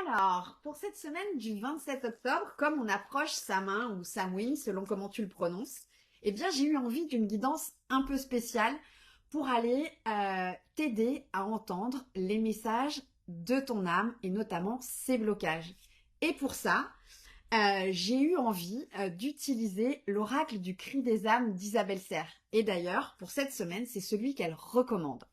Alors, pour cette semaine du 27 octobre, comme on approche Samin ou Samhain, selon comment tu le prononces, eh bien, j'ai eu envie d'une guidance un peu spéciale pour aller t'aider à entendre les messages de ton âme et notamment ses blocages. Et pour ça, j'ai eu envie d'utiliser l'oracle du cri des âmes d'Isabelle Serre. Et d'ailleurs, pour cette semaine, c'est celui qu'elle recommande.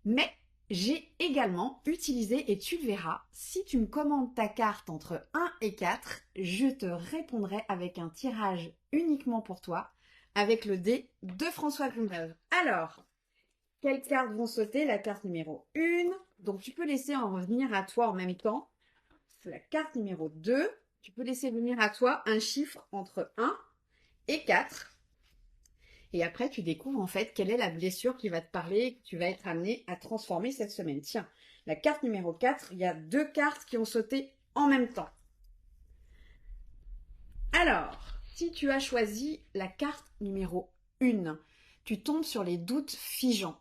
Mais j'ai également utilisé, et tu le verras, si tu me commandes ta carte entre 1 et 4, je te répondrai avec un tirage uniquement pour toi, avec le dé de François Grunberg. Alors, quelles cartes vont sauter? La carte numéro 1, donc tu peux laisser en venir à toi en même temps. La carte numéro 2, tu peux laisser venir à toi un chiffre entre 1 et 4. Et après, tu découvres en fait quelle est la blessure qui va te parler et que tu vas être amené à transformer cette semaine. Tiens, la carte numéro 4, il y a deux cartes qui ont sauté en même temps. Alors, si tu as choisi la carte numéro 1, tu tombes sur les doutes figeants.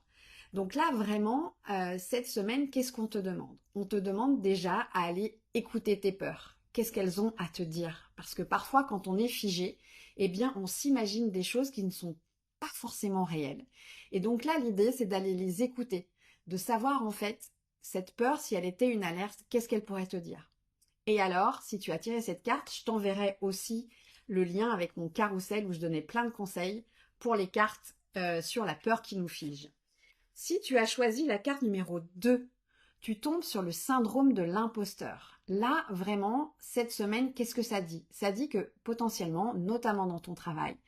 Donc là, vraiment, cette semaine, qu'est-ce qu'on te demande? On te demande déjà à aller écouter tes peurs. Qu'est-ce qu'elles ont à te dire? Parce que parfois, quand on est figé, eh bien, on s'imagine des choses qui ne sont pas forcément réelles. Et donc là, l'idée, c'est d'aller les écouter, de savoir en fait, cette peur, si elle était une alerte, qu'est-ce qu'elle pourrait te dire? Et alors, si tu as tiré cette carte, je t'enverrai aussi le lien avec mon carrousel où je donnais plein de conseils pour les cartes sur la peur qui nous fige. Si tu as choisi la carte numéro 2, tu tombes sur le syndrome de l'imposteur. Là, vraiment, cette semaine, qu'est-ce que ça dit? Ça dit que potentiellement, notamment dans ton travail,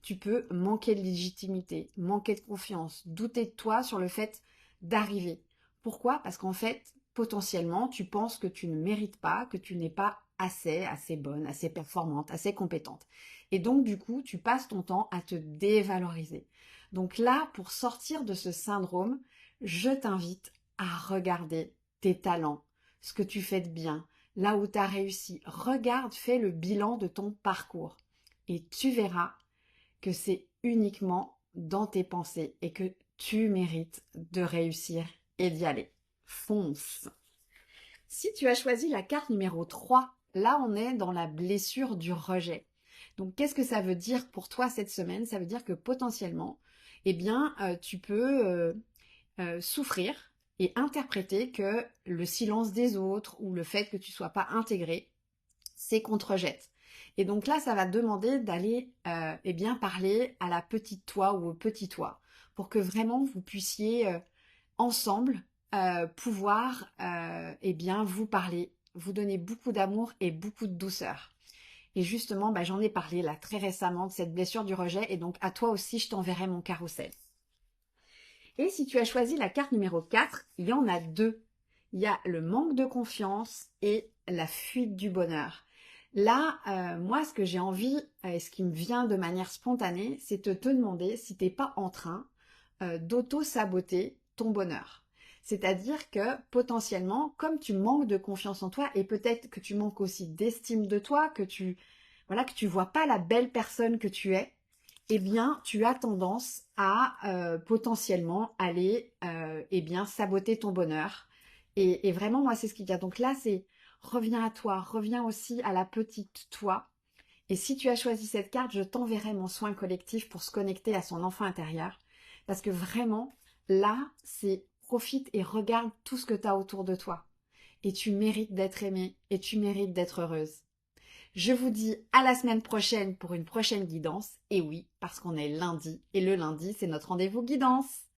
tu peux manquer de légitimité, manquer de confiance, douter de toi sur le fait d'arriver. Pourquoi? Parce qu'en fait, potentiellement, tu penses que tu ne mérites pas, que tu n'es pas assez bonne, assez performante, assez compétente. Et donc, du coup, tu passes ton temps à te dévaloriser. Donc là, pour sortir de ce syndrome, je t'invite à regarder tes talents, ce que tu fais de bien, là où tu as réussi. Regarde, fais le bilan de ton parcours et tu verras que c'est uniquement dans tes pensées et que tu mérites de réussir et d'y aller. Fonce! Si tu as choisi la carte numéro 3, là on est dans la blessure du rejet. Donc qu'est-ce que ça veut dire pour toi cette semaine? Ça veut dire que potentiellement, eh bien, tu peux souffrir et interpréter que le silence des autres ou le fait que tu sois pas intégré, c'est qu'on te rejette. Et donc là, ça va demander d'aller eh bien parler à la petite toi ou au petit toi pour que vraiment vous puissiez ensemble pouvoir eh bien vous parler, vous donner beaucoup d'amour et beaucoup de douceur. Et justement, j'en ai parlé là très récemment de cette blessure du rejet et donc à toi aussi, je t'enverrai mon carrousel. Et si tu as choisi la carte numéro 4, il y en a deux. Il y a le manque de confiance et la fuite du bonheur. Là, moi, ce que j'ai envie, et ce qui me vient de manière spontanée, c'est de te demander si tu n'es pas en train d'auto-saboter ton bonheur. C'est-à-dire que potentiellement, comme tu manques de confiance en toi et peut-être que tu manques aussi d'estime de toi, que tu vois pas la belle personne que tu es, eh bien, tu as tendance à potentiellement aller eh bien, saboter ton bonheur. Et vraiment, moi, c'est ce qu'il y a. Donc là, c'est reviens à toi, reviens aussi à la petite toi. Et si tu as choisi cette carte, je t'enverrai mon soin collectif pour se connecter à son enfant intérieur. Parce que vraiment, là, c'est profite et regarde tout ce que tu as autour de toi. Et tu mérites d'être aimée et tu mérites d'être heureuse. Je vous dis à la semaine prochaine pour une prochaine guidance. Et oui, parce qu'on est lundi. Et le lundi, c'est notre rendez-vous guidance.